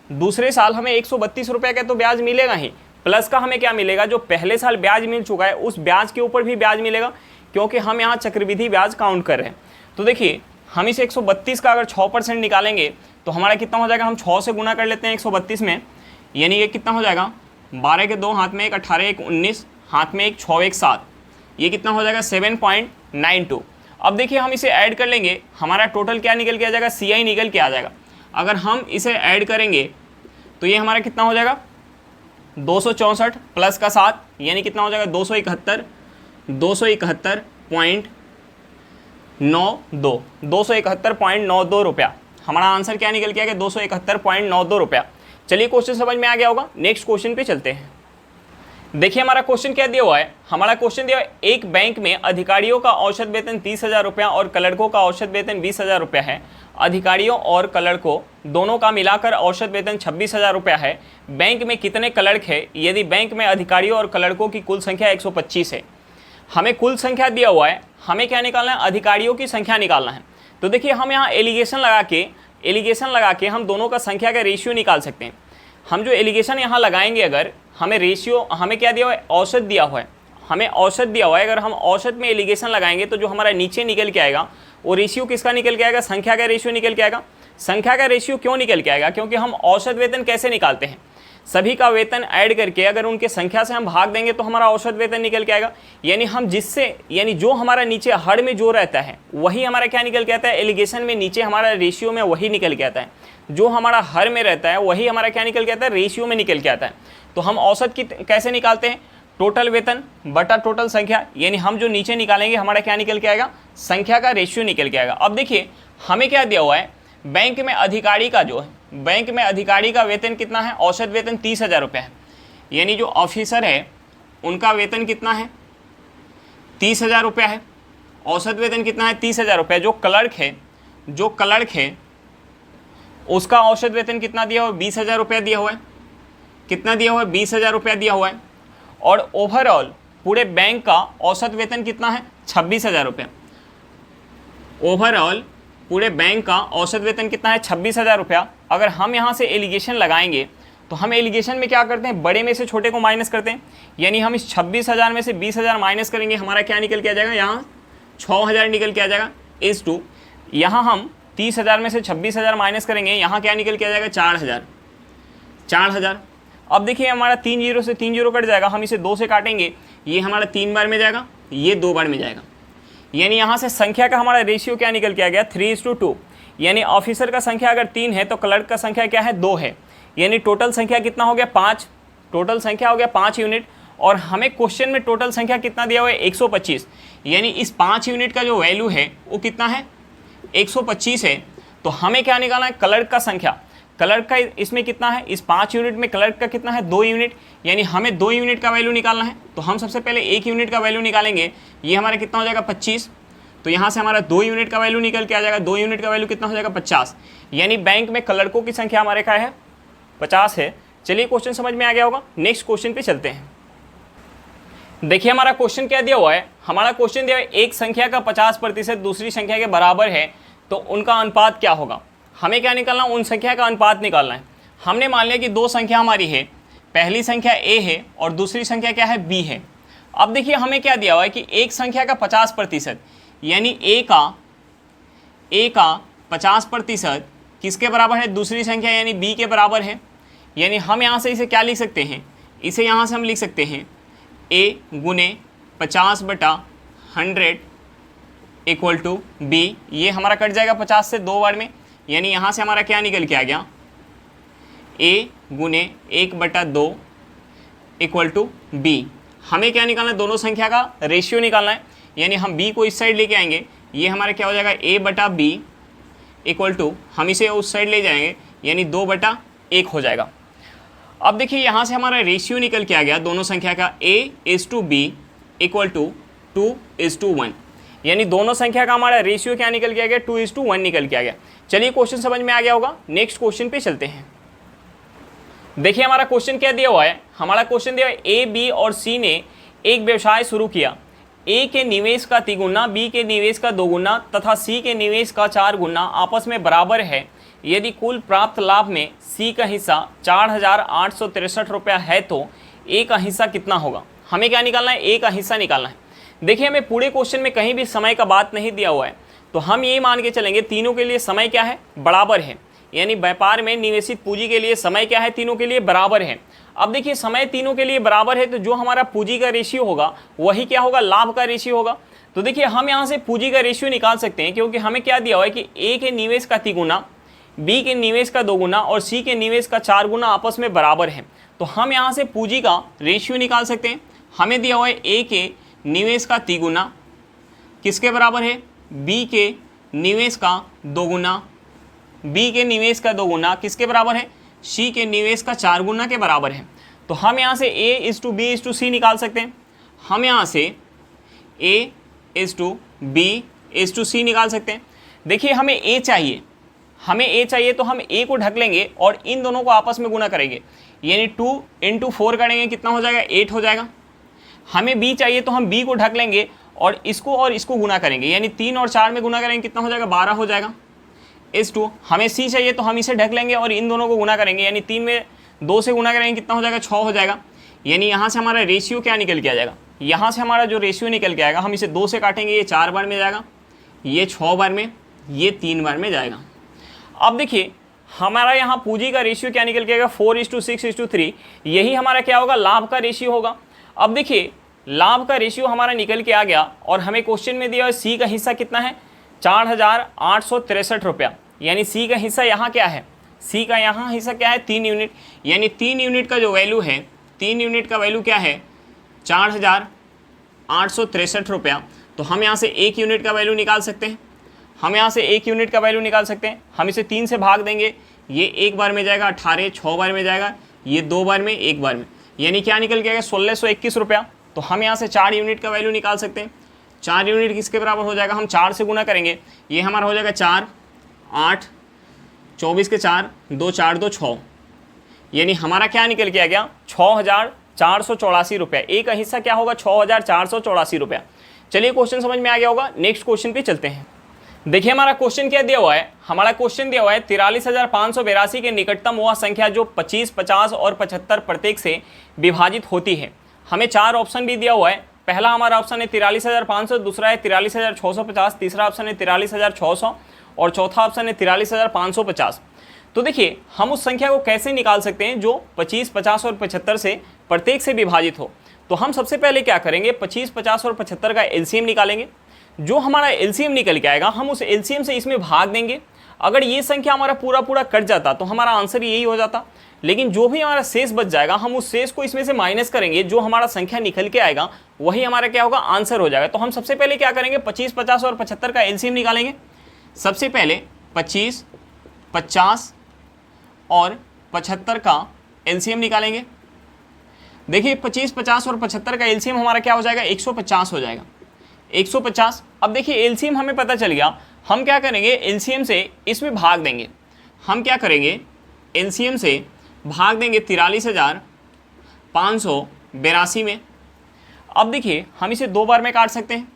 A: दूसरे साल हमें 132 रुपये का तो ब्याज मिलेगा ही, प्लस का हमें क्या मिलेगा? जो पहले साल ब्याज मिल चुका है उस ब्याज के ऊपर भी ब्याज मिलेगा, क्योंकि हम यहाँ चक्रवृद्धि ब्याज काउंट कर रहे हैं। तो देखिए हम इस 132 का अगर 6% निकालेंगे तो हमारा कितना हो जाएगा? हम 6 से गुना कर लेते हैं 132 में, यानी ये कितना हो जाएगा? 12 के 2 हाथ में 1, 18 1 19, हाथ में 1 6 1 7, ये कितना हो जाएगा? 7.92। अब देखिए हम इसे ऐड कर लेंगे, हमारा टोटल क्या निकल के आ जाएगा? CI निकल के आ जाएगा। अगर हम इसे ऐड करेंगे तो ये हमारा कितना हो जाएगा? 264 प्लस का 7, यानी कितना हो जाएगा? 271.92 रुपया। हमारा आंसर क्या निकल के आ गया? 271.92 रुपया। चलिए क्वेश्चन समझ में आ गया होगा, नेक्स्ट क्वेश्चन पे चलते हैं। देखिए हमारा क्वेश्चन क्या दिया हुआ है? हमारा क्वेश्चन दिया हुआ है, एक बैंक में अधिकारियों का औसत वेतन 30,000 रुपया और क्लर्कों का औसत वेतन 20,000 रुपया है। अधिकारियों और क्लर्कों दोनों का मिलाकर औसत वेतन 26,000 रुपया है। बैंक में कितने क्लर्क है? यदि बैंक में अधिकारियों और क्लर्कों की कुल संख्या 125 है। हमें कुल संख्या दिया हुआ है, हमें क्या निकालना है? अधिकारियों की संख्या निकालना है। तो देखिए हम यहाँ एलिगेशन लगा के हम दोनों का संख्या का रेशियो निकाल सकते हैं। हम जो एलिगेशन यहाँ लगाएंगे, अगर हमें रेशियो, हमें क्या दिया हुआ है? औसत दिया हुआ है, हमें औसत दिया हुआ है। अगर हम औसत में एलिगेशन लगाएंगे तो जो हमारा नीचे निकल के आएगा वो रेशियो किसका निकल के आएगा? संख्या का रेशियो निकल के आएगा। संख्या का रेशियो क्यों निकल के आएगा? क्योंकि हम औसत वेतन कैसे निकालते हैं? सभी का वेतन ऐड करके अगर उनके संख्या से हम भाग देंगे तो हमारा औसत वेतन निकल के आएगा। यानी हम यानी जो हमारा नीचे हर में जो रहता है वही हमारा क्या निकल के आता है? एलिगेशन में नीचे हमारा रेशियो में वही निकल के आता है। जो हमारा हर में रहता है वही हमारा क्या निकल के आता है? रेशियो में निकल के आता है। तो हम औसत की कैसे निकालते हैं? टोटल वेतन बटा टोटल संख्या, यानी हम जो नीचे निकालेंगे हमारा क्या निकल के आएगा? संख्या का रेशियो निकल के आएगा। अब देखिए हमें क्या दिया हुआ है? बैंक में अधिकारी का जो है, बैंक में अधिकारी का वेतन कितना है? औसत वेतन 30,000 रुपये है। यानी जो ऑफिसर है उनका वेतन कितना है? 30,000 रुपया है। औसत वेतन कितना है? 30,000 रुपये। जो क्लर्क है उसका औसत वेतन कितना दिया हुआ है? 20,000 रुपया दिया हुआ है। कितना दिया हुआ है? 20,000 रुपया दिया हुआ है। और ओवरऑल पूरे बैंक का औसत वेतन कितना है? 26,000 रुपया। ओवरऑल पूरे बैंक का औसत वेतन कितना है? 26,000 रुपया। अगर हम यहाँ से एलिगेशन लगाएंगे तो हम एलिगेशन में क्या करते हैं? बड़े में से छोटे को माइनस करते हैं। यानी हम इस 26,000 में से 20,000 माइनस करेंगे, हमारा क्या निकल के आ जाएगा? यहाँ 6,000 निकल के आ जाएगा। इस टू यहाँ हम 30,000 में से 26,000 माइनस करेंगे, यहाँ क्या निकल के आ जाएगा? 4,000। अब देखिए हमारा 3 जीरो से 3 जीरो कट जाएगा, हम इसे 2 से काटेंगे, ये हमारा 3 बार में जाएगा, ये 2 बार में जाएगा। यानी यहाँ से संख्या का हमारा रेशियो क्या निकल के आ गया? 3:2। यानी ऑफिसर का संख्या अगर 3 है तो क्लर्क का संख्या क्या है? 2 है। यानी टोटल संख्या कितना हो गया? 5। टोटल संख्या हो गया 5 यूनिट। और हमें क्वेश्चन में टोटल संख्या कितना दिया हुआ है? 125। यानी इस 5 यूनिट का जो वैल्यू है वो कितना है? 125 है। तो हमें क्या निकालना है? क्लर्क का संख्या। क्लर्क का इसमें कितना है? इस 5 यूनिट में क्लर्क का कितना है? 2 यूनिट। यानी हमें 2 यूनिट का वैल्यू निकालना है। तो हम सबसे पहले 1 यूनिट का वैल्यू निकालेंगे, ये हमारा कितना हो जाएगा? 25। तो यहाँ से हमारा 2 यूनिट का वैल्यू निकल के आ जाएगा। 2 यूनिट का वैल्यू कितना हो जाएगा? 50। यानी बैंक में क्लर्कों की संख्या हमारे क्या है? 50 है। चलिए क्वेश्चन समझ में आ गया होगा, नेक्स्ट क्वेश्चन पे चलते हैं। देखिए हमारा क्वेश्चन क्या दिया हुआ है? हमारा क्वेश्चन दिया हुआ है एक संख्या का 50% दूसरी संख्या के बराबर है तो उनका अनुपात क्या होगा? हमें क्या निकालना? उन संख्या का अनुपात निकालना है। हमने मान लिया कि 2 संख्या हमारी है, पहली संख्या a है और दूसरी संख्या क्या है? b है। अब देखिए हमें क्या दिया हुआ है कि एक संख्या का 50%, यानी a का 50% किसके बराबर है? दूसरी संख्या यानी b के बराबर है। यानी हम यहाँ से इसे क्या लिख सकते हैं? इसे यहाँ से हम लिख सकते हैं a गुने 50/100 100 इक्वल टू बी, ये हमारा कट जाएगा 50 से 2 बार में, यानी यहाँ से हमारा क्या निकल के आ गया, a गुने 1/2 इक्वल टू बी। हमें क्या निकालना है, दोनों संख्या का रेशियो निकालना है, यानी हम b को इस साइड लेके आएंगे, ये हमारा क्या हो जाएगा a/b इक्वल टू, हम इसे उस साइड ले जाएंगे यानी 2/1 हो जाएगा। अब देखिए यहाँ से हमारा रेशियो निकल के आ गया दोनों संख्या का, a/b इक्वल टू 2:1, यानी दोनों संख्या का हमारा रेशियो क्या निकल के आ गया, 2:1 निकल के आ गया। चलिए क्वेश्चन समझ में आ गया होगा, नेक्स्ट क्वेश्चन पे चलते हैं। देखिए हमारा क्वेश्चन क्या दिया हुआ है, हमारा क्वेश्चन दिया हुआ है ए, बी और सी ने एक व्यवसाय शुरू किया। ए के निवेश का 3 गुना, बी के निवेश का 2 गुना तथा सी के निवेश का 4 गुना आपस में बराबर है। यदि कुल प्राप्त लाभ में सी का हिस्सा 4,863 रुपया है तो ए का हिस्सा कितना होगा। हमें क्या निकालना है, ए का हिस्सा निकालना है। देखिए हमें पूरे क्वेश्चन में कहीं भी समय का बात नहीं दिया हुआ है, तो हम ये मान के चलेंगे तीनों के लिए समय क्या है, बराबर है, यानी व्यापार में निवेशित पूंजी के लिए समय क्या है, तीनों के लिए बराबर है। अब देखिए समय तीनों के लिए बराबर है, तो जो हमारा पूंजी का रेशियो होगा वही क्या होगा, लाभ का रेशियो होगा। तो देखिए हम यहाँ से पूंजी का रेशियो निकाल सकते हैं, क्योंकि हमें क्या दिया हुआ है कि ए के निवेश का 3 गुना, बी के निवेश का 2 गुना और सी के निवेश का 4 गुना आपस में बराबर है। तो हम यहाँ से पूंजी का रेशियो निकाल सकते हैं। हमें दिया हुआ है ए के निवेश का 3 गुना किसके बराबर है, बी के निवेश का 2 गुना, बी के निवेश का 2 गुना किसके बराबर है, सी के निवेश का 4 गुना के बराबर है। तो हम यहाँ से A/B/C निकाल सकते हैं। हम यहाँ से A/B/C निकाल सकते हैं। देखिए हमें A चाहिए, तो हम A को ढक लेंगे और इन दोनों को आपस में गुना करेंगे, यानी 2 × 4 करेंगे, कितना हो जाएगा, 8 हो जाएगा। हमें B चाहिए तो हम B को ढक लेंगे और इसको गुना करेंगे, यानी 3 और 4 में गुना करेंगे, कितना हो जाएगा, 12 हो जाएगा। S2 हमें C चाहिए तो हम इसे ढक लेंगे और इन दोनों को गुना करेंगे, यानी 3 में 2 से गुना करेंगे, कितना हो जाएगा, 6 हो जाएगा। यानी यहाँ से हमारा रेशियो क्या निकल के आ जाएगा, यहाँ से हमारा जो रेशियो निकल के आएगा, हम इसे 2 से काटेंगे, ये 4 बार में जाएगा, ये 6 बार में, ये 3 बार में जाएगा। अब देखिए हमारा यहाँ पूंजी का रेशियो क्या निकल के आएगा, 4:6:3, यही हमारा क्या होगा, लाभ का रेशियो होगा। अब देखिए लाभ का रेशियो हमारा निकल के आ गया और हमें क्वेश्चन में दिया है सी का हिस्सा कितना है, 4,863 रुपया, यानी सी का हिस्सा यहाँ क्या है, सी का यहाँ हिस्सा क्या है, 3 यूनिट, यानी 3 यूनिट का जो वैल्यू है, 3 यूनिट का वैल्यू क्या है, 4,863 रुपया। तो हम यहाँ से 1 यूनिट का वैल्यू निकाल सकते हैं, हम यहाँ से 1 यूनिट का वैल्यू निकाल सकते हैं। हम इसे 3 से भाग देंगे, ये 1 बार में जाएगा, 18 6 बार में जाएगा, ये 2 बार में, 1 बार में, यानी क्या निकल के आएगा, 1,621 रुपया। तो हम यहाँ से 4 यूनिट का वैल्यू निकाल सकते हैं। 4 यूनिट किसके बराबर हो जाएगा, हम 4 से गुना करेंगे, ये हमारा हो जाएगा 4 8 24 के 4 2 4 2 6, यानी हमारा क्या निकल के आ गया, 6,484 रुपया। ए का हिस्सा क्या होगा, 6,484 रुपया। चलिए क्वेश्चन समझ में आ गया होगा, नेक्स्ट क्वेश्चन पे चलते हैं। देखिए हमारा क्वेश्चन क्या दिया हुआ है, हमारा क्वेश्चन दिया हुआ है 43,582 के निकटतम वह संख्या जो 25, 50 और 75 प्रत्येक से विभाजित होती है। हमें 4 ऑप्शन भी दिया हुआ है। पहला हमारा ऑप्शन है 43,500, दूसरा है 43,650, तीसरा ऑप्शन है 43,600 और चौथा ऑप्शन है 43,550। तो देखिए हम उस संख्या को कैसे निकाल सकते हैं जो 25, 50 और 75 से प्रत्येक से विभाजित हो। तो हम सबसे पहले क्या करेंगे, 25, 50 और 75 का एलसीएम निकालेंगे। जो हमारा एलसीएम निकल के आएगा हम उस एलसीएम से इसमें भाग देंगे। अगर ये संख्या हमारा पूरा कट जाता तो हमारा आंसर यही हो जाता, लेकिन जो भी हमारा शेष बच जाएगा हम उस शेष को इसमें से माइनस करेंगे, जो हमारा संख्या निकल के आएगा वही हमारा क्या होगा, आंसर हो जाएगा। तो हम सबसे पहले क्या करेंगे, 25, 50 और 75 का एलसीएम निकालेंगे। सबसे पहले 25, 50 और 75 का एलसीएम निकालेंगे। देखिए 25, 50 और 75 का एलसीएम हमारा क्या हो जाएगा, 150 हो जाएगा, 150। अब देखिए एलसीएम हमें पता चल गया, हम क्या करेंगे, एलसीएम से इसमें भाग देंगे। हम क्या करेंगे, एलसीएम से भाग देंगे 43,582 में। अब देखिए हम इसे 2 बार में काट सकते हैं।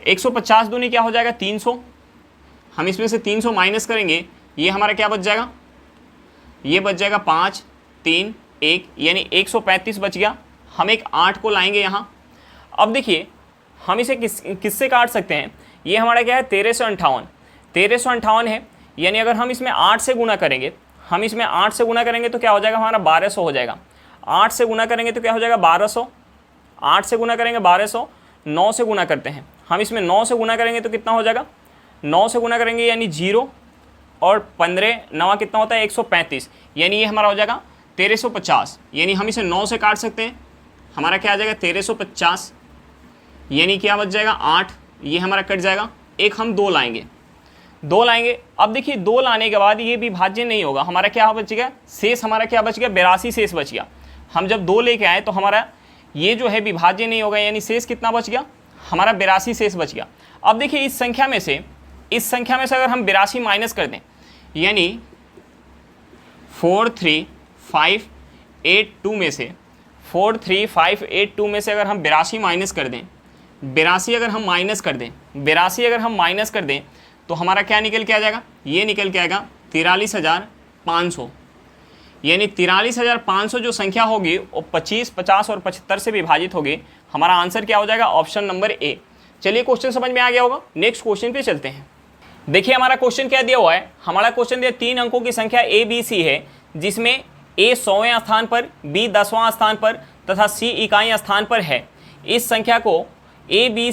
A: 150 दूनी क्या हो जाएगा, 300। हम इसमें से 300 माइनस करेंगे, ये हमारा क्या बच जाएगा, ये बच जाएगा 5, 3, 1, यानी 135 बच गया। हम एक 8 को लाएंगे यहाँ। अब देखिए हम इसे किससे काट सकते हैं, ये हमारा क्या है, 1358। 1358 है, यानी अगर हम इसमें 8 से गुना करेंगे, हम इसमें 8 से गुना करेंगे तो क्या हो जाएगा, हमारा 1200 हो जाएगा। 8 से गुना करेंगे तो क्या हो जाएगा, 1200। 8 से गुना करेंगे 1200, 9 से गुना करते हैं। हम इसमें 9 से गुना करेंगे तो कितना हो जाएगा, 9 से गुना करेंगे यानी 0 और 15 9 कितना होता है 135, यानी ये हमारा हो जाएगा 1350। यानी हम इसे 9 से काट सकते हैं, हमारा क्या आ जाएगा 1350, यानी क्या बच जाएगा 8, ये हमारा कट जाएगा। एक हम 2 लाएंगे, 2 लाएंगे। अब देखिए 2 लाने के बाद ये विभाज्य नहीं होगा, हमारा क्या बच गया, शेष हमारा क्या बच गया 82 शेष बच गया। हम जब 2 लेके आए तो हमारा ये जो है विभाज्य नहीं होगा, यानी शेष कितना बच गया हमारा 82 शेष बच गया। अब देखिए इस संख्या में से अगर हम 82 माइनस कर दें, यानी 43582 में से 43582 में से अगर हम 82 माइनस कर दें, 82 अगर हम माइनस कर दें तो हमारा क्या निकल के आ जाएगा, ये निकल के आएगा 43500। यानी 43500 जो संख्या होगी वो 25, 50 और 75 से विभाजित होगी। हमारा आंसर क्या हो जाएगा, ऑप्शन नंबर ए। चलिए क्वेश्चन समझ में आ गया होगा, नेक्स्ट क्वेश्चन पे चलते हैं। देखिए हमारा क्वेश्चन क्या दिया हुआ है, हमारा क्वेश्चन दिया 3 अंकों की संख्या ए बी सी है, जिसमें ए 100वें स्थान पर, बी 10वां स्थान पर तथा सी इकाई स्थान पर है। इस संख्या को ए बी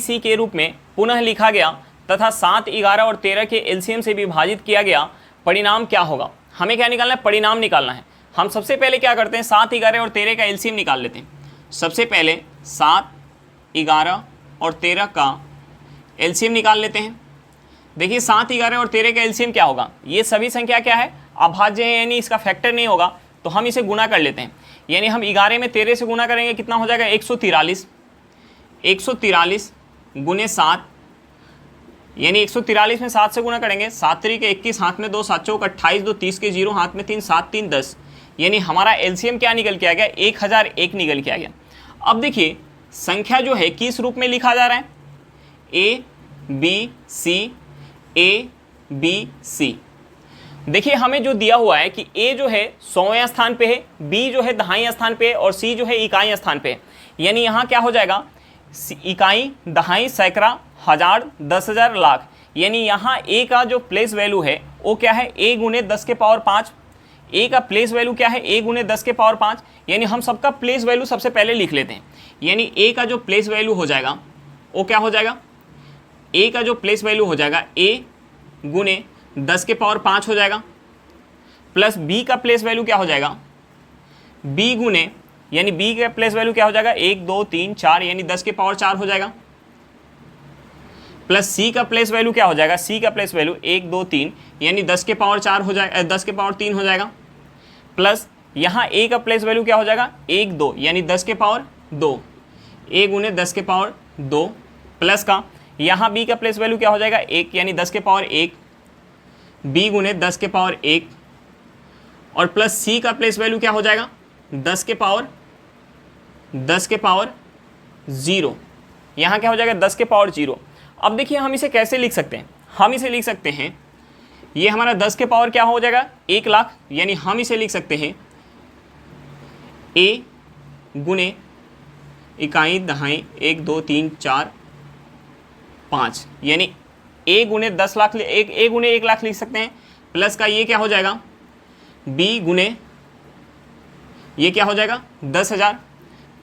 A: सी के रूप में पुनः लिखा गया तथा 7, 11 और 13 के एलसीएम से विभाजित किया गया, परिणाम क्या होगा। हमें क्या निकालना है, परिणाम निकालना है। हम सबसे पहले क्या करते हैं, 7, 11 और 13 का एलसीएम निकाल लेते हैं। सबसे पहले 7, 11 और 13 का एलसीएम निकाल लेते हैं। देखिए 7, 11 और 13 का एलसीएम क्या होगा, ये सभी संख्या क्या है, अभाज्य है, यानी इसका फैक्टर नहीं होगा, तो हम इसे गुना कर लेते हैं। यानी हम 11 में 13 से गुना करेंगे, कितना हो जाएगा 143, 143 गुने 7, यानी 143 में 7 से गुना करेंगे, 7 3 के 21, हाथ में 2, 7 चौक 28, 2 30 के 0, हाथ में 3, 7 3 10, यानी हमारा एलसीएम क्या निकल के आ गया, 1001 निकल के आ गया। अब देखिए संख्या जो है किस रूप में लिखा जा रहा है, A B C, A B C. देखिए हमें जो दिया हुआ है कि ए जो है 100वें स्थान पे है, बी जो है दहाई स्थान पे है और सी जो है इकाई स्थान पे है। यानी यहाँ क्या हो जाएगा, इकाई, दहाई, सैकड़ा, हजार, 10,000, लाख। यानी यहाँ ए का जो प्लेस वैल्यू है वो क्या है, ए गुने 10 के पावर 5। ए का प्लेस वैल्यू क्या है, ए गुने 10 के पावर 5। यानी हम सबका प्लेस वैल्यू सबसे पहले लिख लेते हैं। यानी ए का जो प्लेस वैल्यू हो जाएगा वो क्या हो जाएगा, ए का जो प्लेस वैल्यू हो जाएगा ए गुने 10 के पावर 5 हो जाएगा, प्लस बी का प्लेस वैल्यू क्या हो जाएगा, बी गुने, यानी बी का प्लेस वैल्यू क्या हो जाएगा 1 2 3 4, यानी 10 के पावर 4 हो जाएगा, प्लस सी का प्लेस वैल्यू क्या हो जाएगा, सी का प्लेस वैल्यू 1 2 3, यानी 10 के पावर 4 हो जाएगा, 10 के पावर 3 हो जाएगा, प्लस यहाँ ए का प्लेस वैल्यू क्या हो जाएगा 1 2, यानी 10 के पावर 2, ए गुने 10 के पावर 2, प्लस का यहाँ बी का प्लेस वैल्यू क्या हो जाएगा 1, यानी 10 के पावर 1, बी गुने 10 के पावर 1, और प्लस सी का प्लेस वैल्यू क्या हो जाएगा 10 के पावर 0, यहाँ क्या हो जाएगा 10 के पावर 0। अब देखिए हम इसे कैसे लिख सकते हैं, हम इसे लिख सकते हैं, ये हमारा 10 के पावर क्या हो जाएगा 1 लाख, यानी हम इसे लिख सकते हैं ए गुने इकाई, दहाई, 1 2 3 4 5, यानी ए गुने 10 लाख, ए गुने 1 लाख लिख सकते हैं, प्लस का ये क्या हो जाएगा बी गुने ये क्या हो जाएगा 10,000,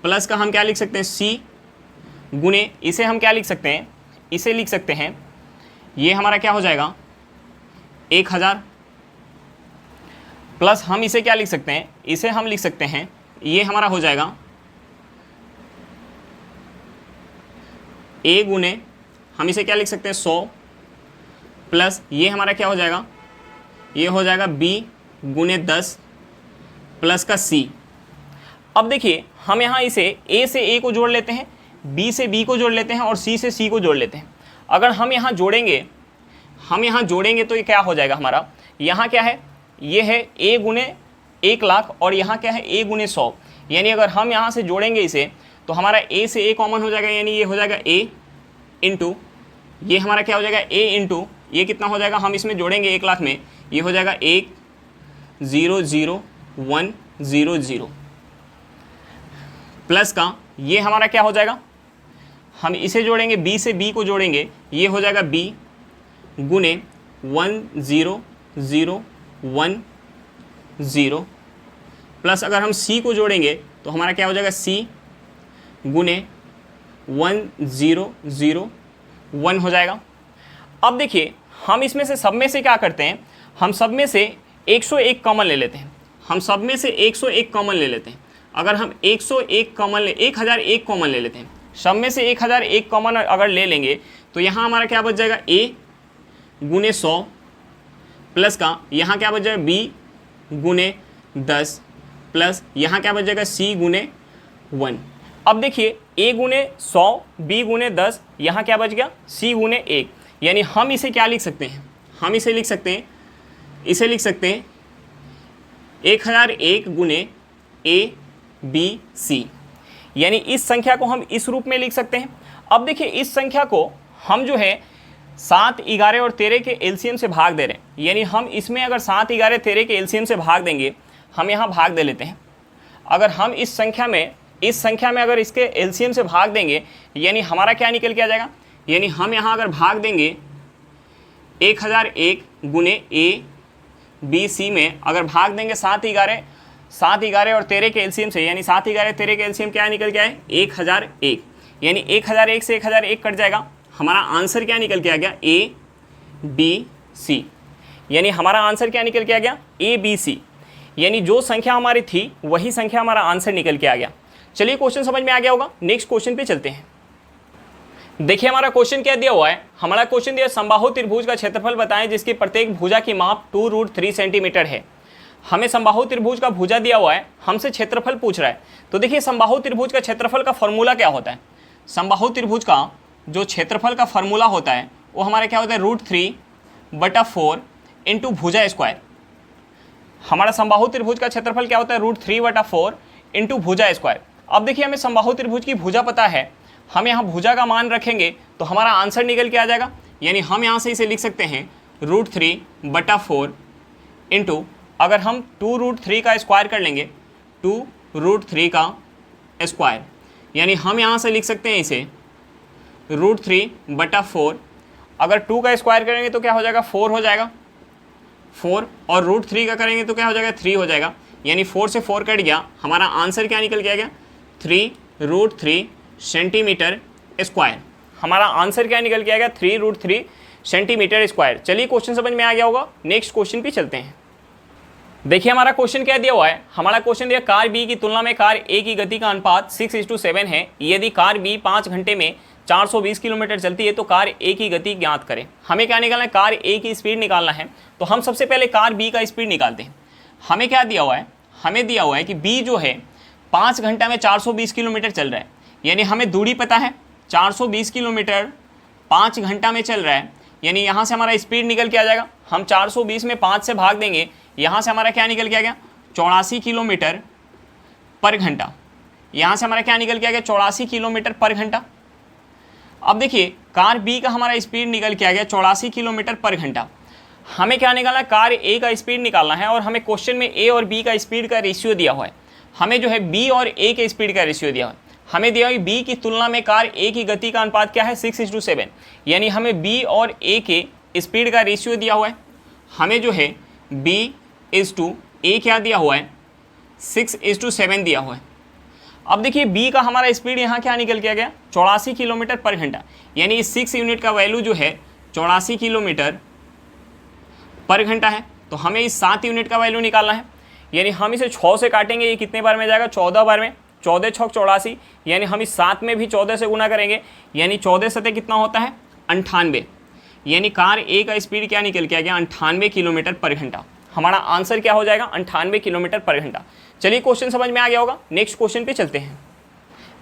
A: प्लस का हम क्या लिख सकते हैं सी गुने, इसे हम क्या लिख सकते हैं, इसे लिख सकते हैं ये हमारा क्या हो जाएगा 1000, प्लस हम इसे क्या लिख सकते हैं, इसे हम लिख सकते हैं ये हमारा हो जाएगा ए गुने, हम इसे क्या लिख सकते हैं 100, प्लस ये हमारा क्या हो जाएगा, ये हो जाएगा बी गुने 10 प्लस का सी। अब देखिए हम यहाँ इसे ए से ए को जोड़ लेते हैं, बी से बी को जोड़ लेते हैं और सी से सी को जोड़ लेते हैं। अगर हम यहाँ जोड़ेंगे तो ये क्या हो जाएगा हमारा, यहाँ क्या है, ये है ए गुने 1 लाख और यहाँ क्या है ए गुने 100, यानी अगर हम यहाँ से जोड़ेंगे इसे तो हमारा ए से ए कॉमन हो जाएगा, यानी ये हो जाएगा ए इंटू ये हमारा क्या हो जाएगा ए इंटू ये कितना हो जाएगा, हम इसमें जोड़ेंगे 1 लाख में, ये हो जाएगा 1,0,0,1,0,0, प्लस का ये हमारा क्या हो जाएगा, हम इसे जोड़ेंगे बी से बी को जोड़ेंगे, ये हो जाएगा बी गुने 1,0,0,1,0, प्लस अगर हम सी को जोड़ेंगे तो हमारा क्या हो जाएगा सी गुने 1001 हो जाएगा। अब देखिए हम इसमें से सब में से क्या करते हैं, हम सब में से 101 कॉमन ले लेते हैं। हम सब में से 101 कॉमन ले लेते हैं। अगर हम 1001 कॉमन ले लेते हैं, सब में से 1001 कॉमन अगर ले लेंगे तो यहाँ हमारा क्या बच जाएगा, a गुने 100 प्लस का यहाँ क्या बच जाएगा b गुने 10 प्लस यहाँ क्या बच जाएगा c गुने 1। अब देखिए a गुने 100 b गुने 10 यहाँ क्या बच गया c गुने 1, यानी हम इसे क्या लिख सकते हैं, हम इसे लिख सकते हैं 1001 गुने a b c, यानी इस संख्या को हम इस रूप में लिख सकते हैं। अब देखिए इस संख्या को हम जो है 7, 11 और 13 के एलसीएम से भाग दे रहे हैं, यानी हम इसमें अगर 7, 11, 13 के एलसीएम से भाग देंगे, हम यहाँ भाग दे लेते हैं। अगर हम इस संख्या में अगर इसके एलसीएम से भाग देंगे, यानी हमारा क्या निकल के आ जाएगा, यानी हम यहाँ अगर भाग देंगे 1001 गुने a b c में अगर भाग देंगे 7, 11 और 13 के एलसीएम से, यानी 7, 11, 13 के एलसीएम क्या निकल के आए 1001, यानी 1001 से 1001 कट जाएगा। हमारा आंसर क्या निकल के आ गया a b c, यानी हमारा आंसर क्या निकल के आ गया a b c, यानी जो संख्या हमारी थी वही संख्या हमारा आंसर निकल के आ गया। चलिए क्वेश्चन समझ में आ गया होगा, नेक्स्ट क्वेश्चन पे चलते हैं। देखिए हमारा क्वेश्चन क्या दिया हुआ है, हमारा क्वेश्चन दिया समबाहु त्रिभुज का क्षेत्रफल बताएं जिसकी प्रत्येक भुजा की माप 2√3 सेंटीमीटर है। हमें समबाहु त्रिभुज का भुजा दिया हुआ है, हमसे क्षेत्रफल पूछ रहा है। तो देखिए समबाहु त्रिभुज का क्षेत्रफल का फॉर्मूला क्या होता है, समबाहु त्रिभुज का जो क्षेत्रफल का फॉर्मूला होता है वो हमारा क्या होता है √3/4 इंटू भुजा स्क्वायर। हमारा समबाहु त्रिभुज का क्षेत्रफल क्या होता है √3/4 इंटू भुजा स्क्वायर। अब देखिए हमें समबाहु त्रिभुज की भुजा पता है, हम यहाँ भुजा का मान रखेंगे तो हमारा आंसर निकल के आ जाएगा, यानी हम यहाँ से इसे लिख सकते हैं √3/4 इंटू, अगर हम 2√3 का स्क्वायर कर लेंगे 2√3 का स्क्वायर, यानी हम यहाँ से लिख सकते हैं इसे √3/4, अगर 2 का स्क्वायर करेंगे तो क्या हो जाएगा 4 हो जाएगा 4, और √3 का करेंगे तो क्या हो जाएगा 3 हो जाएगा, यानी 4 से 4 कट गया। हमारा आंसर क्या निकल के आ गया 3√3 सेंटीमीटर स्क्वायर। हमारा आंसर क्या निकल के आ गया 3√3 सेंटीमीटर स्क्वायर। चलिए क्वेश्चन समझ में आ गया होगा, नेक्स्ट क्वेश्चन पे चलते हैं। देखिए हमारा क्वेश्चन क्या दिया हुआ है, हमारा क्वेश्चन दिया कार बी की तुलना में कार ए की गति का अनुपात 6:7 है। यदि कार बी 5 घंटे में 420 किलोमीटर चलती है तो कार ए की गति ज्ञात करें। हमें क्या निकालना है, कार ए की स्पीड निकालना है। तो हम सबसे पहले कार बी का स्पीड निकालते हैं। हमें क्या दिया हुआ है, हमें दिया हुआ है कि बी जो है 5 घंटा में 420 किलोमीटर चल रहा है, यानी हमें दूरी पता है 420 किलोमीटर 5 घंटा में चल रहा है, यानी यहाँ से हमारा स्पीड निकल के आ जाएगा। हम 420 में 5 से भाग देंगे, यहाँ से हमारा क्या निकल के आ गया 84 किलोमीटर पर घंटा। यहाँ से हमारा क्या निकल के आ गया 84 किलोमीटर पर घंटा। अब देखिए कार बी का हमारा स्पीड निकल के आ गया 84 किलोमीटर पर घंटा। हमें क्या निकालना है, कार ए का स्पीड निकालना है, और हमें क्वेश्चन में ए और बी का स्पीड का रेशियो दिया हुआ है। हमें जो है बी और ए के स्पीड का रेशियो दिया हुआ है। हमें दिया हुआ बी की तुलना में कार ए की गति का अनुपात क्या है 6:7, यानी हमें बी और ए के स्पीड का रेशियो दिया हुआ है। हमें जो है B/A क्या दिया हुआ है 6:7 दिया हुआ है। अब देखिए बी का हमारा स्पीड यहाँ क्या निकल के आ गया 84 किलोमीटर पर घंटा, यानी इस 6 यूनिट का वैल्यू जो है 84 किलोमीटर पर घंटा है। तो हमें इस 7 यूनिट का वैल्यू निकालना है, यानी हम इसे 6 से काटेंगे, ये कितने बार में जाएगा 14 बार में, 14 6 84, यानी हम इस 7 में भी 14 से गुना करेंगे, यानी 14 सतह कितना होता है 98, यानी कार ए का स्पीड क्या निकल के आ गया 98 किलोमीटर पर घंटा। हमारा आंसर क्या हो जाएगा 98 किलोमीटर पर घंटा। चलिए क्वेश्चन समझ में आ गया होगा, नेक्स्ट क्वेश्चन पे चलते हैं।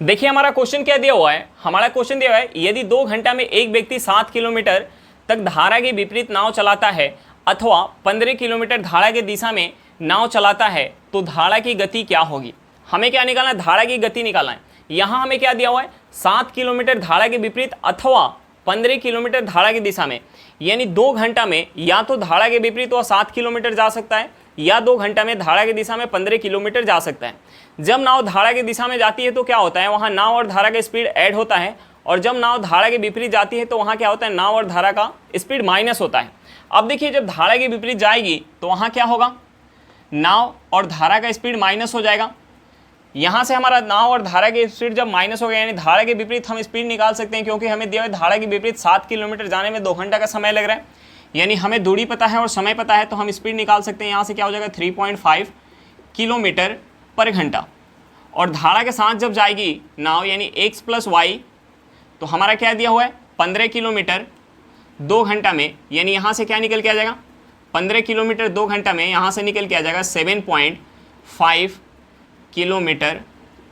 A: देखिए हमारा क्वेश्चन क्या दिया हुआ है, हमारा क्वेश्चन दिया हुआ है यदि 2 घंटा में एक व्यक्ति 7 किलोमीटर तक धारा के विपरीत नाव चलाता है अथवा 15 किलोमीटर धारा की दिशा में नाव चलाता है तो धारा की गति क्या होगी। हमें क्या निकालना है, धारा की गति निकालना है। यहाँ हमें क्या दिया हुआ है 7 किलोमीटर धारा के विपरीत अथवा 15 किलोमीटर धारा की दिशा में, यानी 2 घंटा में या तो धारा के विपरीत वह 7 किलोमीटर जा सकता है या 2 घंटा में धारा की दिशा में 15 किलोमीटर जा सकता है। जब नाव धारा की दिशा में जाती है तो क्या होता है, वहाँ नाव और धारा का स्पीड ऐड होता है, और जब नाव धारा के विपरीत जाती है तो वहाँ क्या होता है, नाव और धारा का स्पीड माइनस होता है। अब देखिए जब धारा के विपरीत जाएगी तो वहाँ क्या होगा, नाव और धारा का स्पीड माइनस हो जाएगा, यहाँ से हमारा नाव और धारा की स्पीड जब माइनस हो गया, यानी धारा के विपरीत हम स्पीड निकाल सकते हैं, क्योंकि हमें दिया हुआ धारा के विपरीत 7 किलोमीटर जाने में 2 घंटा का समय लग रहा है, यानी हमें दूरी पता है और समय पता है, तो हम स्पीड निकाल सकते हैं। यहाँ से क्या हो जाएगा 3.5 किलोमीटर पर घंटा। और धारा के साथ जब जाएगी नाव यानी x प्लस वाई, तो हमारा क्या दिया हुआ है 15 किलोमीटर 2 घंटा में, यानी यहाँ से क्या निकल के आ जाएगा 15 किलोमीटर 2 घंटा में, यहाँ से निकल के आ जाएगा 7.5 किलोमीटर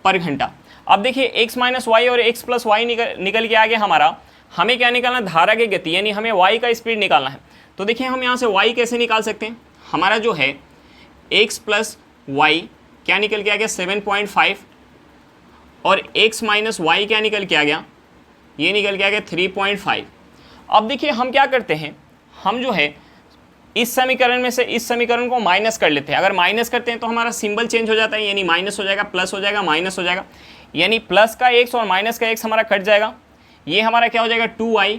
A: पर घंटा। अब देखिए x माइनस वाई और x प्लस वाई निकल के आ गया हमारा। हमें क्या निकालना, धारा की गति, यानी हमें y का स्पीड निकालना है। तो देखिए हम यहाँ से y कैसे निकाल सकते हैं, हमारा जो है x प्लस वाई क्या निकल के आ गया 7.5, और x माइनस वाई क्या निकल के आ गया, ये निकल के आ गया 3.5। अब देखिए हम क्या करते हैं, हम जो है इस समीकरण में से इस समीकरण को माइनस कर लेते हैं। अगर माइनस करते हैं तो हमारा सिंबल चेंज हो जाता है, यानी माइनस हो जाएगा, प्लस हो जाएगा, माइनस हो जाएगा, यानी प्लस का x और माइनस का x हमारा कट जाएगा। ये हमारा क्या हो जाएगा 2y,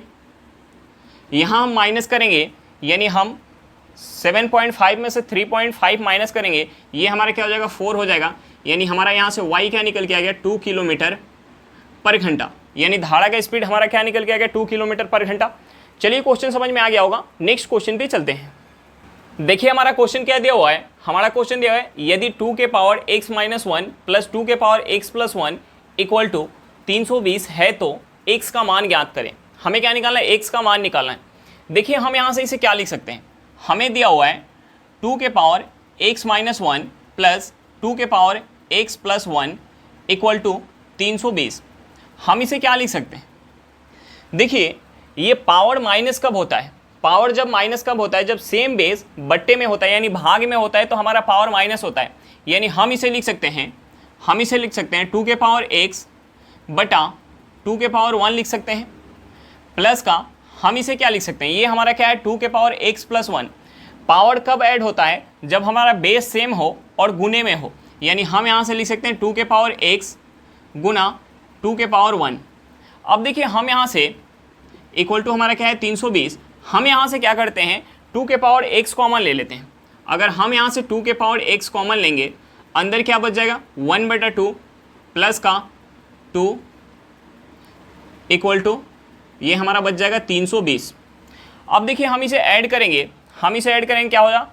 A: यहाँ हम माइनस करेंगे, यानी हम 7.5 में से 3.5 माइनस करेंगे, ये हमारा क्या हो जाएगा 4 हो जाएगा, यानी हमारा यहाँ से y क्या निकल के आ गया 2 किलोमीटर पर घंटा, यानी धारा का स्पीड हमारा क्या निकल के आ गया 2 किलोमीटर पर घंटा। चलिए क्वेश्चन समझ में आ गया होगा, नेक्स्ट क्वेश्चन पे चलते हैं। देखिए हमारा क्वेश्चन क्या दिया हुआ है, हमारा क्वेश्चन दिया है यदि 2 के पावर x माइनस 1 प्लस 2 के power x plus 1 equal to 320 है तो x का मान ज्ञात करें। हमें क्या निकालना है, x का मान निकालना है। देखिए हम यहाँ से इसे क्या लिख सकते हैं, हमें दिया हुआ है 2 के पावर x माइनस 1 प्लस 2 के power x plus 1 equal to 320। हम इसे क्या लिख सकते हैं, देखिए ये पावर माइनस कब होता है, पावर जब माइनस कब होता है, जब सेम बेस बट्टे में होता है यानी भाग में होता है, तो हमारा पावर माइनस होता है। यानी हम इसे लिख सकते हैं, 2 के पावर x बटा 2 के पावर 1 लिख सकते हैं, प्लस का हम इसे क्या लिख सकते हैं, ये हमारा क्या है 2 के पावर x प्लस 1। पावर कब ऐड होता है, जब हमारा बेस सेम हो और गुने में हो, यानी हम यहाँ से लिख सकते हैं 2 के पावर x गुना 2 के पावर 1। अब देखिए हम यहाँ से इक्वल टू हमारा क्या है 320, हम यहाँ से क्या करते हैं 2 के पावर x कॉमन ले लेते हैं। अगर हम यहाँ से 2 के पावर x कॉमन लेंगे, अंदर क्या बच जाएगा 1/2 प्लस का 2 इक्वल टू ये हमारा बच जाएगा 320। अब देखिए हम इसे ऐड करेंगे, क्या होगा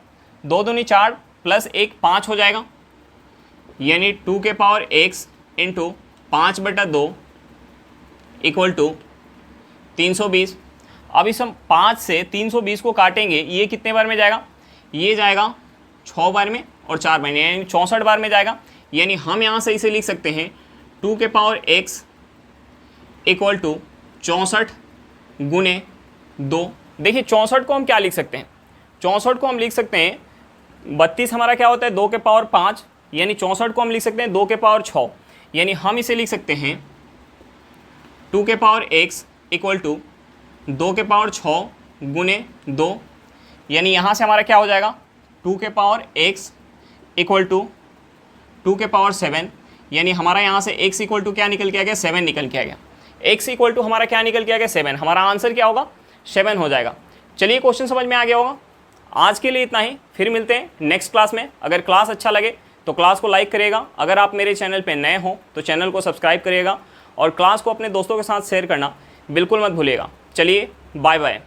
A: 2 दूनी 4 प्लस 1 5 हो जाएगा, यानी 2 के power x into 5/2 equal to 320। अब इस हम 5 से 320 को काटेंगे, ये कितने बार में जाएगा, ये जाएगा 6 बार में और 4 बार में, यानी 64 बार में जाएगा। यानी हम यहाँ से इसे लिख सकते हैं 2 के पावर x इक्वल टू 64 गुने 2। देखिए 64 को हम क्या लिख सकते हैं, 64 को हम लिख सकते हैं 32 हमारा क्या होता है 2 के पावर 5, यानी 64 को हम लिख सकते हैं 2 के पावर 6, यानी हम इसे लिख सकते हैं 2 के पावर x इक्वल टू 2 के पावर 6 गुने 2, यानी यहाँ से हमारा क्या हो जाएगा 2 के पावर x इक्वल टू 2 के पावर 7, यानी हमारा यहाँ से x इक्वल टू क्या निकल के आ गया 7 निकल के आ गया। x इक्वल टू हमारा क्या निकल के आ गया 7, हमारा आंसर क्या होगा 7 हो जाएगा। चलिए क्वेश्चन समझ में आ गया होगा। आज के लिए इतना ही, फिर मिलते हैं नेक्स्ट क्लास में। अगर क्लास अच्छा लगे तो क्लास को लाइक करिएगा, अगर आप मेरे चैनल पर नए हो तो चैनल को सब्सक्राइब करिएगा और क्लास को अपने दोस्तों के साथ शेयर करना बिल्कुल मत भूलिएगा। चलिए बाय बाय।